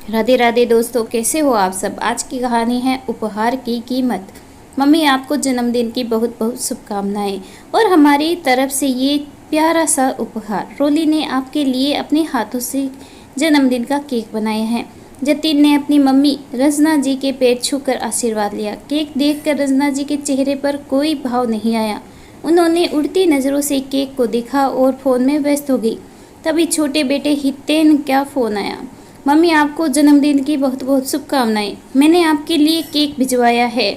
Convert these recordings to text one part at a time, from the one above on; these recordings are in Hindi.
राधे राधे दोस्तों, कैसे हो आप सब। आज की कहानी है उपहार की कीमत। मम्मी, आपको जन्मदिन की बहुत बहुत शुभकामनाएं और हमारी तरफ से ये प्यारा सा उपहार। रोली ने आपके लिए अपने हाथों से जन्मदिन का केक बनाया है। जतिन ने अपनी मम्मी रजना जी के पैर छूकर आशीर्वाद लिया। केक देखकर रजना जी के चेहरे पर कोई भाव नहीं आया। उन्होंने उड़ती नज़रों से केक को देखा और फ़ोन में व्यस्त हो गई। तभी छोटे बेटे हितेन का फ़ोन आया। मम्मी, आपको जन्मदिन की बहुत बहुत शुभकामनाएं। मैंने आपके लिए केक भिजवाया है।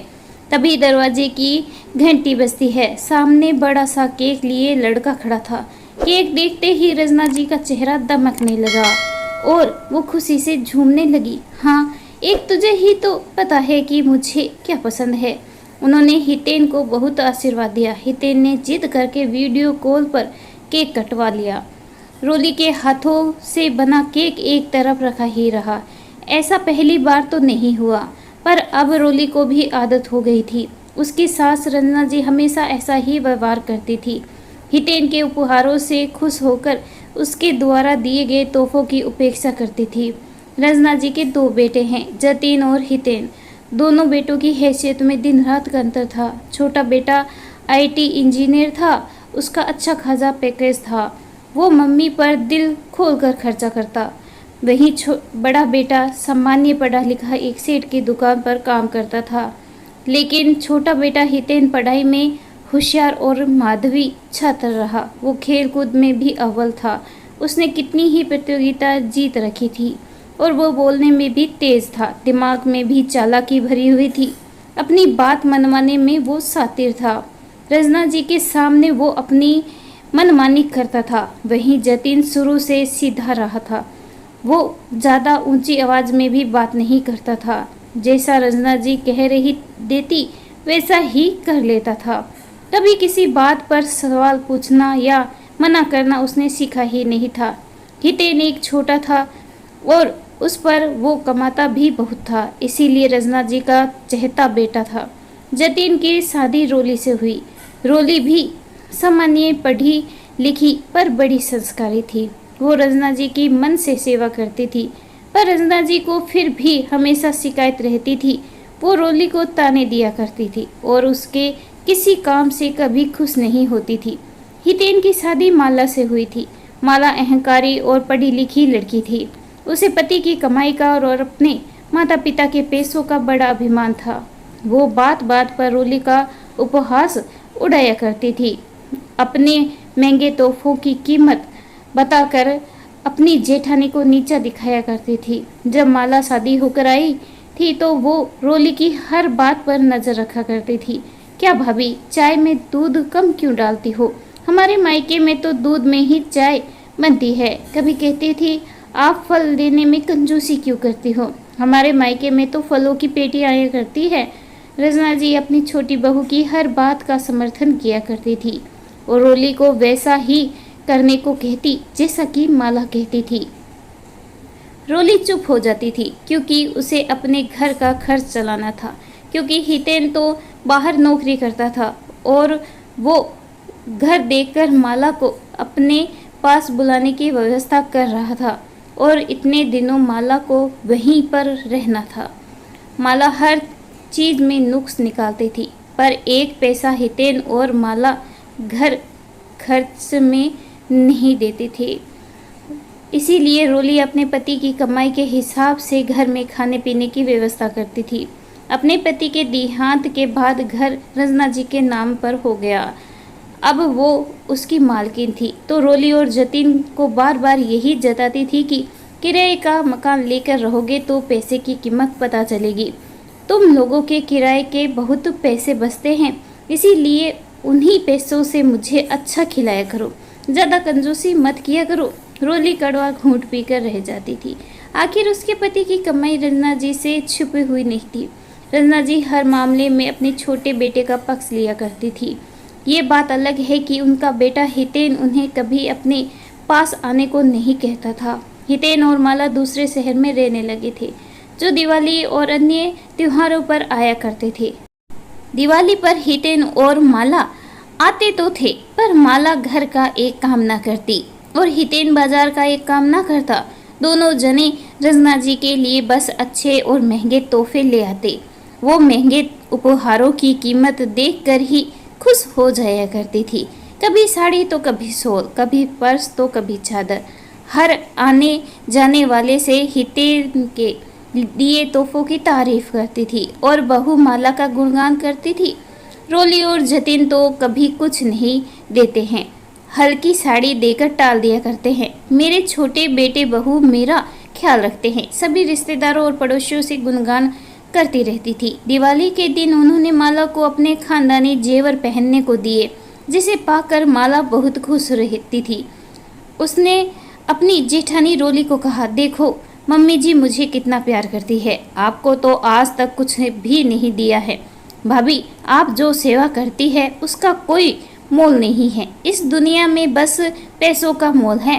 तभी दरवाजे की घंटी बजती है। सामने बड़ा सा केक लिए लड़का खड़ा था। केक देखते ही रजना जी का चेहरा दमकने लगा और वो खुशी से झूमने लगी। हाँ, एक तुझे ही तो पता है कि मुझे क्या पसंद है। उन्होंने हितेन को बहुत आशीर्वाद दिया। हितेन ने जिद करके वीडियो कॉल पर केक कटवा लिया। रोली के हाथों से बना केक एक तरफ रखा ही रहा। ऐसा पहली बार तो नहीं हुआ, पर अब रोली को भी आदत हो गई थी। उसकी सास रंजना जी हमेशा ऐसा ही व्यवहार करती थी। हितेन के उपहारों से खुश होकर उसके द्वारा दिए गए तोहफों की उपेक्षा करती थी। रंजना जी के दो बेटे हैं, जतिन और हितेन। दोनों बेटों की हैसियत में दिन रात का अंतर था। छोटा बेटा IT इंजीनियर था, उसका अच्छा खासा पैकेज था। वो मम्मी पर दिल खोलकर खर्चा करता। वहीं बड़ा बेटा सामान्य पढ़ा लिखा एक सेठ की दुकान पर काम करता था। लेकिन छोटा बेटा हितेन पढ़ाई में होशियार और माधवी छात्र रहा। वो खेल कूद में भी अव्वल था। उसने कितनी ही प्रतियोगिता जीत रखी थी और वो बोलने में भी तेज था। दिमाग में भी चालाकी भरी हुई थी। अपनी बात मनवाने में वो शातिर था। रजना जी के सामने वो अपनी मनमानी करता था। वहीं जतिन शुरू से सीधा रहा था। वो ज़्यादा ऊंची आवाज़ में भी बात नहीं करता था। जैसा रजना जी कह रही देती वैसा ही कर लेता था। कभी किसी बात पर सवाल पूछना या मना करना उसने सीखा ही नहीं था। हितेन एक छोटा था और उस पर वो कमाता भी बहुत था, इसीलिए रजना जी का चहेता बेटा था। जतिन की शादी रोली से हुई। रोली भी सामान्य पढ़ी लिखी पर बड़ी संस्कारी थी। वो रजना जी की मन से सेवा करती थी, पर रजना जी को फिर भी हमेशा शिकायत रहती थी। वो रोली को ताने दिया करती थी और उसके किसी काम से कभी खुश नहीं होती थी। हितेन की शादी माला से हुई थी। माला अहंकारी और पढ़ी लिखी लड़की थी। उसे पति की कमाई का और अपने माता पिता के पैसों का बड़ा अभिमान था। वो बात बात पर रोली का उपहास उड़ाया करती थी। अपने महंगे तोहफों की कीमत बताकर अपनी जेठानी को नीचा दिखाया करती थी। जब माला शादी होकर आई थी तो वो रोली की हर बात पर नजर रखा करती थी। क्या भाभी, चाय में दूध कम क्यों डालती हो? हमारे मायके में तो दूध में ही चाय बनती है। कभी कहती थी, आप फल देने में कंजूसी क्यों करती हो? हमारे मायके में तो फलों की पेटी आया करती है। रजना जी अपनी छोटी बहू की हर बात का समर्थन किया करती थी और रोली को वैसा ही करने को कहती जैसा कि माला कहती थी। रोली चुप हो जाती थी क्योंकि उसे अपने घर का खर्च चलाना था, क्योंकि हितेन तो बाहर नौकरी करता था और वो घर देखकर माला को अपने पास बुलाने की व्यवस्था कर रहा था और इतने दिनों माला को वहीं पर रहना था। माला हर चीज में नुक्स निकालती थी, पर एक पैसा हितेन और माला घर खर्च में नहीं देती थी। इसीलिए रोली अपने पति की कमाई के हिसाब से घर में खाने पीने की व्यवस्था करती थी। अपने पति के देहांत के बाद घर रजना जी के नाम पर हो गया। अब वो उसकी मालकिन थी, तो रोली और जतिन को बार बार यही जताती थी कि किराए का मकान लेकर रहोगे तो पैसे की कीमत पता चलेगी। तुम लोगों के किराए के बहुत पैसे बचते हैं, इसीलिए उन्हीं पैसों से मुझे अच्छा खिलाया करो, ज़्यादा कंजूसी मत किया करो। रोली कड़वा घूंट पीकर रह जाती थी। आखिर उसके पति की कमाई रंजना जी से छुपी हुई नहीं थी। रंजना जी हर मामले में अपने छोटे बेटे का पक्ष लिया करती थी। ये बात अलग है कि उनका बेटा हितेन उन्हें कभी अपने पास आने को नहीं कहता था। हितेन और माला दूसरे शहर में रहने लगे थे, जो दिवाली और अन्य त्योहारों पर आया करते थे। दिवाली पर हितेन और माला आते तो थे, पर माला घर का एक काम ना करती और हितेन बाजार का एक काम ना करता। दोनों जने रंजना जी के लिए बस अच्छे और महंगे तोहफे ले आते। वो महंगे उपहारों की कीमत देखकर ही खुश हो जाया करती थी। कभी साड़ी तो कभी शॉल, कभी पर्स तो कभी चादर। हर आने जाने वाले से हितेन के दिए तोहफों की तारीफ करती थी और बहू माला का गुणगान करती थी। रोली और जतिन तो कभी कुछ नहीं देते हैं, हल्की साड़ी देकर टाल दिया करते हैं। मेरे छोटे बेटे बहू मेरा ख्याल रखते हैं, सभी रिश्तेदारों और पड़ोसियों से गुणगान करती रहती थी। दिवाली के दिन उन्होंने माला को अपने खानदानी जेवर पहनने को दिए, जिसे पाकर माला बहुत खुश रहती थी। उसने अपनी जेठानी रोली को कहा, देखो मम्मी जी मुझे कितना प्यार करती है, आपको तो आज तक कुछ भी नहीं दिया है। भाभी, आप जो सेवा करती है उसका कोई मोल नहीं है। इस दुनिया में बस पैसों का मोल है।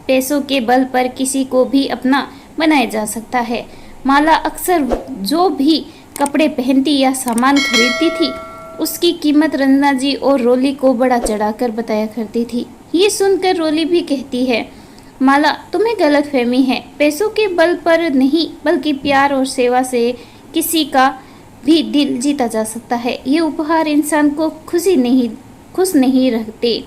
पैसों के बल पर किसी को भी अपना बनाया जा सकता है। माला अक्सर जो भी कपड़े पहनती या सामान खरीदती थी, उसकी कीमत रंजना जी और रोली को बड़ा चढ़ाकर बताया करती थी। ये सुनकर रोली भी कहती है, माला तुम्हें गलतफहमी है, पैसों के बल पर नहीं बल्कि प्यार और सेवा से किसी का भी दिल जीता जा सकता है। ये उपहार इंसान को खुश नहीं रखते,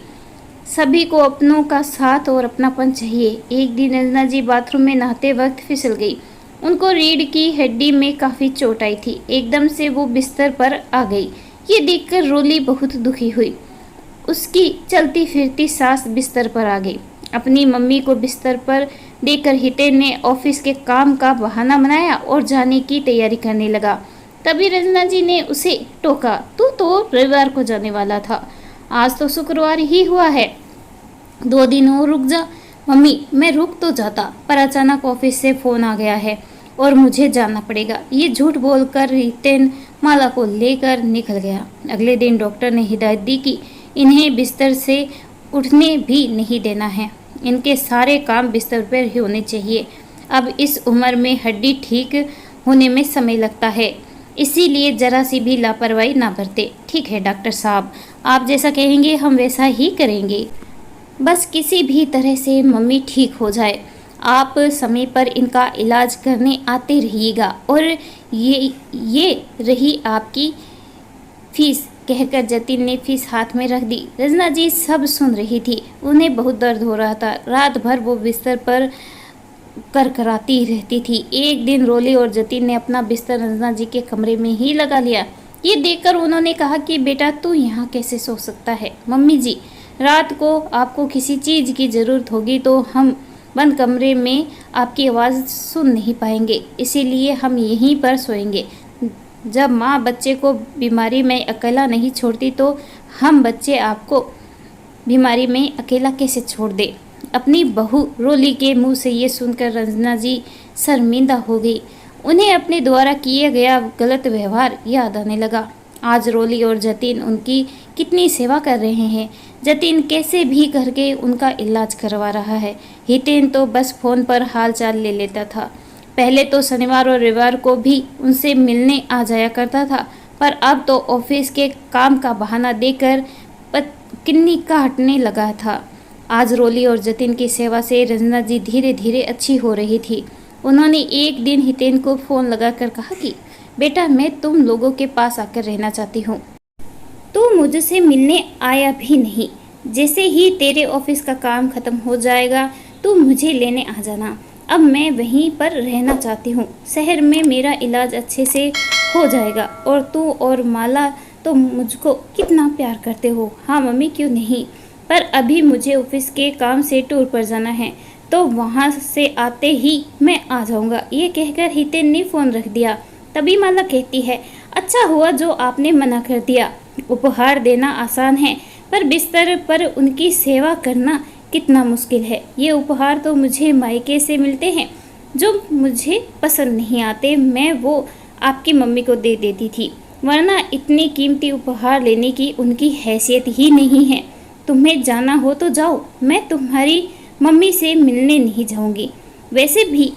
सभी को अपनों का साथ और अपनापन चाहिए। एक दिन रंजना जी बाथरूम में नहाते वक्त फिसल गई। उनको रीढ़ की हड्डी में काफ़ी चोट आई थी। एकदम से वो बिस्तर पर आ गई। ये देखकर रोली बहुत दुखी हुई। उसकी चलती फिरती सास बिस्तर पर आ गई। अपनी मम्मी को बिस्तर पर देखकर हितेन ने ऑफिस के काम का बहाना बनाया और जाने की तैयारी करने लगा। तभी रंजना जी ने उसे टोका, तू तो रविवार को जाने वाला था, आज तो शुक्रवार ही हुआ है, 2 दिन और रुक जा। मम्मी, मैं रुक तो जाता, पर अचानक ऑफिस से फोन आ गया है और मुझे जाना पड़ेगा। ये झूठ बोलकर हितेन माला को लेकर निकल गया। अगले दिन डॉक्टर ने हिदायत दी कि इन्हें बिस्तर से उठने भी नहीं देना है, इनके सारे काम बिस्तर पर ही होने चाहिए। अब इस उम्र में हड्डी ठीक होने में समय लगता है, इसीलिए जरा सी भी लापरवाही ना बरते। ठीक है डॉक्टर साहब, आप जैसा कहेंगे हम वैसा ही करेंगे। बस किसी भी तरह से मम्मी ठीक हो जाए। आप समय पर इनका इलाज करने आते रहिएगा। और ये रही आपकी फीस, कहकर जतिन ने फीस हाथ में रख दी। रंजना जी सब सुन रही थी। उन्हें बहुत दर्द हो रहा था। रात भर वो बिस्तर पर करकराती रहती थी। एक दिन रोली और जतिन ने अपना बिस्तर रंजना जी के कमरे में ही लगा लिया। ये देखकर उन्होंने कहा कि बेटा तू यहाँ कैसे सो सकता है। मम्मी जी, रात को आपको किसी चीज़ की ज़रूरत होगी तो हम बंद कमरे में आपकी आवाज़ सुन नहीं पाएंगे, इसीलिए हम यहीं पर सोएंगे। जब माँ बच्चे को बीमारी में अकेला नहीं छोड़ती तो हम बच्चे आपको बीमारी में अकेला कैसे छोड़ दे। अपनी बहू रोली के मुंह से ये सुनकर रंजना जी शर्मिंदा हो गई। उन्हें अपने द्वारा किए गया गलत व्यवहार याद आने लगा। आज रोली और जतिन उनकी कितनी सेवा कर रहे हैं। जतिन कैसे भी करके उनका इलाज करवा रहा है। हितेन तो बस फ़ोन पर हाल चाल ले लेता था। पहले तो शनिवार और रविवार को भी उनसे मिलने आ जाया करता था, पर अब तो ऑफिस के काम का बहाना देकर किन्नी काटने लगा था। आज रोली और जतिन की सेवा से रंजना जी धीरे धीरे अच्छी हो रही थी। उन्होंने एक दिन हितेन को फ़ोन लगाकर कहा कि बेटा, मैं तुम लोगों के पास आकर रहना चाहती हूँ। तू मुझसे मिलने आया भी नहीं। जैसे ही तेरे ऑफिस का काम खत्म हो जाएगा तू मुझे लेने आ जाना। अब मैं वहीं पर रहना चाहती हूँ। शहर में मेरा इलाज अच्छे से हो जाएगा और तू और माला तो मुझको कितना प्यार करते हो। हाँ मम्मी, क्यों नहीं, पर अभी मुझे ऑफिस के काम से टूर पर जाना है, तो वहाँ से आते ही मैं आ जाऊँगा। ये कहकर हितेन ने फ़ोन रख दिया। तभी माला कहती है, अच्छा हुआ जो आपने मना कर दिया। उपहार देना आसान है, पर बिस्तर पर उनकी सेवा करना कितना मुश्किल है। ये उपहार तो मुझे मायके से मिलते हैं, जो मुझे पसंद नहीं आते मैं वो आपकी मम्मी को दे देती थी, वरना इतनी कीमती उपहार लेने की उनकी हैसियत ही नहीं है। तुम्हें जाना हो तो जाओ, मैं तुम्हारी मम्मी से मिलने नहीं जाऊंगी। वैसे भी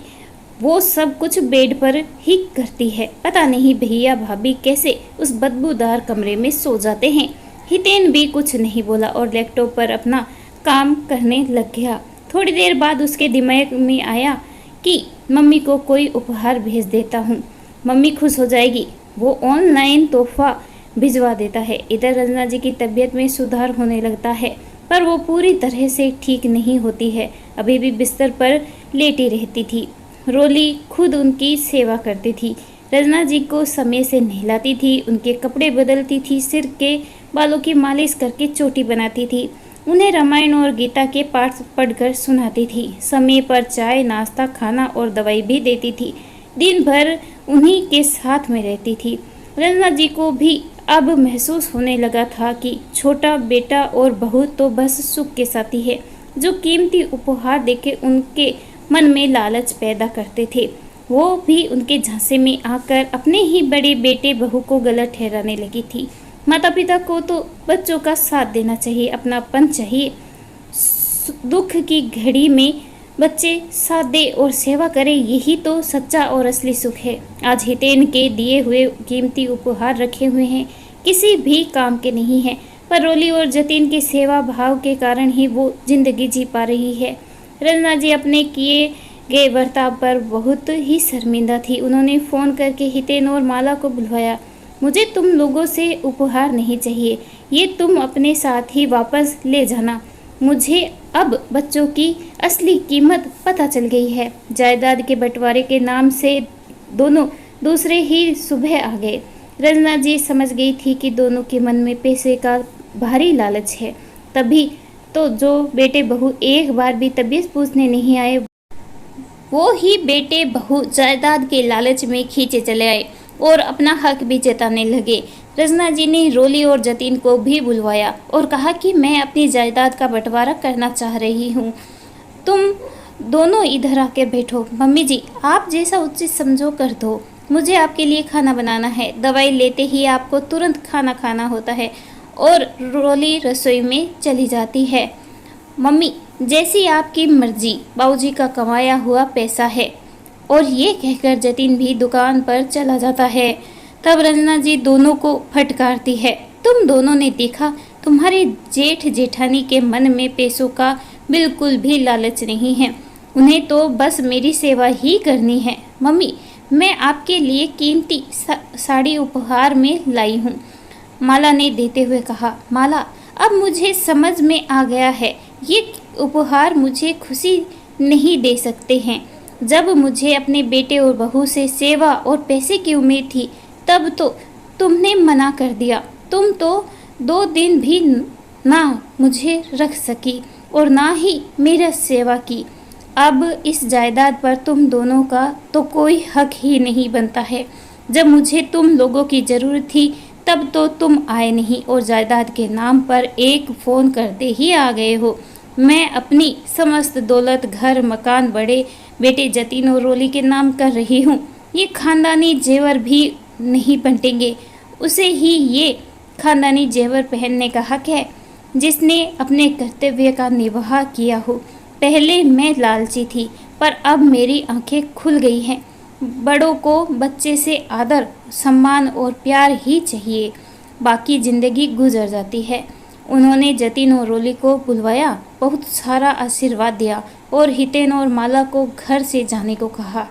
वो सब कुछ बेड पर ही करती है। पता नहीं भैया भाभी कैसे उस बदबूदार कमरे में सो जाते हैं। हितेन भी कुछ नहीं बोला और लैपटॉप पर अपना काम करने लग गया। थोड़ी देर बाद उसके दिमाग में आया कि मम्मी को कोई उपहार भेज देता हूँ, मम्मी खुश हो जाएगी। वो ऑनलाइन तोहफा भिजवा देता है। इधर रंजना जी की तबीयत में सुधार होने लगता है, पर वो पूरी तरह से ठीक नहीं होती है। अभी भी बिस्तर पर लेटी रहती थी। रोली खुद उनकी सेवा करती थी। रंजना जी को समय से नहलाती थी, उनके कपड़े बदलती थी, सिर के बालों की मालिश करके चोटी बनाती थी, उन्हें रामायण और गीता के पाठ पढ़कर सुनाती थी, समय पर चाय, नाश्ता, खाना और दवाई भी देती थी। दिन भर उन्हीं के साथ में रहती थी। रंजना जी को भी अब महसूस होने लगा था कि छोटा बेटा और बहू तो बस सुख के साथी है, जो कीमती उपहार देके उनके मन में लालच पैदा करते थे। वो भी उनके झांसे में आकर अपने ही बड़े बेटे बहू को गलत ठहराने लगी थी। माता पिता को तो बच्चों का साथ देना चाहिए, अपनापन चाहिए। दुख की घड़ी में बच्चे साथ दे और सेवा करें, यही तो सच्चा और असली सुख है। आज हितेन के दिए हुए कीमती उपहार रखे हुए हैं, किसी भी काम के नहीं हैं, पर रोली और जतीन के सेवा भाव के कारण ही वो जिंदगी जी पा रही है। रंजना जी अपने किए गए बर्ताव पर बहुत ही शर्मिंदा थी। उन्होंने फ़ोन करके हितेन और माला को बुलवाया। मुझे तुम लोगों से उपहार नहीं चाहिए, ये तुम अपने साथ ही वापस ले जाना। मुझे अब बच्चों की असली कीमत पता चल गई है। जायदाद के बंटवारे के नाम से दोनों दूसरे ही सुबह आ गए। रंजना जी समझ गई थी कि दोनों के मन में पैसे का भारी लालच है, तभी तो जो बेटे बहू एक बार भी तबीयत पूछने नहीं आए, वो ही बेटे बहू जायदाद के लालच में खींचे चले आए और अपना हक भी जताने लगे। रंजना जी ने रोली और जतीन को भी बुलवाया और कहा कि मैं अपनी जायदाद का बंटवारा करना चाह रही हूँ, तुम दोनों इधर आके बैठो। मम्मी जी, आप जैसा उचित समझो कर दो। मुझे आपके लिए खाना बनाना है। दवाई लेते ही आपको तुरंत खाना खाना होता है। और रोली रसोई में चली जाती है। मम्मी, जैसी आपकी मर्जी, बाबूजी का कमाया हुआ पैसा है। और ये कहकर जतीन भी दुकान पर चला जाता है। तब रंजना जी दोनों को फटकारती है, तुम दोनों ने देखा, तुम्हारे जेठ जेठानी के मन में पैसों का बिल्कुल भी लालच नहीं है, उन्हें तो बस मेरी सेवा ही करनी है। मम्मी, मैं आपके लिए कीमती साड़ी उपहार में लाई हूँ, माला ने देते हुए कहा। माला, अब मुझे समझ में आ गया है, ये उपहार मुझे खुशी नहीं दे सकते हैं। जब मुझे अपने बेटे और बहू से सेवा और पैसे की उम्मीद थी, तब तो तुमने मना कर दिया। तुम तो 2 दिन भी ना मुझे रख सकी और ना ही मेरा सेवा की। अब इस जायदाद पर तुम दोनों का तो कोई हक ही नहीं बनता है। जब मुझे तुम लोगों की ज़रूरत थी, तब तो तुम आए नहीं और जायदाद के नाम पर एक फ़ोन करते ही आ गए हो। मैं अपनी समस्त दौलत, घर, मकान बड़े बेटे जतीन और रोली के नाम कर रही हूँ। ये खानदानी जेवर भी नहीं बंटेंगे। उसे ही ये खानदानी जेवर पहनने का हक है, जिसने अपने कर्तव्य का निर्वाह किया हो। पहले मैं लालची थी, पर अब मेरी आंखें खुल गई हैं। बड़ों को बच्चे से आदर, सम्मान और प्यार ही चाहिए, बाकी ज़िंदगी गुजर जाती है। उन्होंने जतीन और रोली को बुलवाया, बहुत सारा आशीर्वाद दिया और हितेन और माला को घर से जाने को कहा।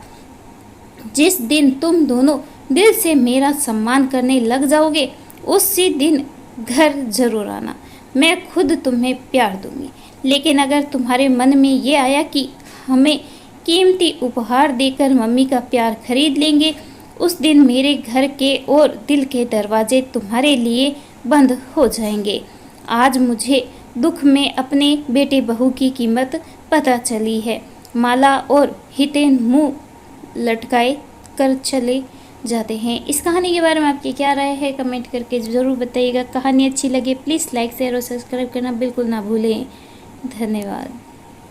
जिस दिन तुम दोनों दिल से मेरा सम्मान करने लग जाओगे, उसी दिन घर जरूर आना। मैं खुद तुम्हें प्यार दूंगी। लेकिन अगर तुम्हारे मन में ये आया कि हमें कीमती उपहार देकर मम्मी का प्यार खरीद लेंगे, उस दिन मेरे घर के और दिल के दरवाजे तुम्हारे लिए बंद हो जाएंगे। आज मुझे दुख में अपने बेटे बहू की कीमत पता चली है। माला और हितेन मुंह लटकाए कर चले जाते हैं। इस कहानी के बारे में आपकी क्या राय है, कमेंट करके ज़रूर बताइएगा। कहानी अच्छी लगे प्लीज़ लाइक, शेयर और सब्सक्राइब करना बिल्कुल ना भूलें। धन्यवाद।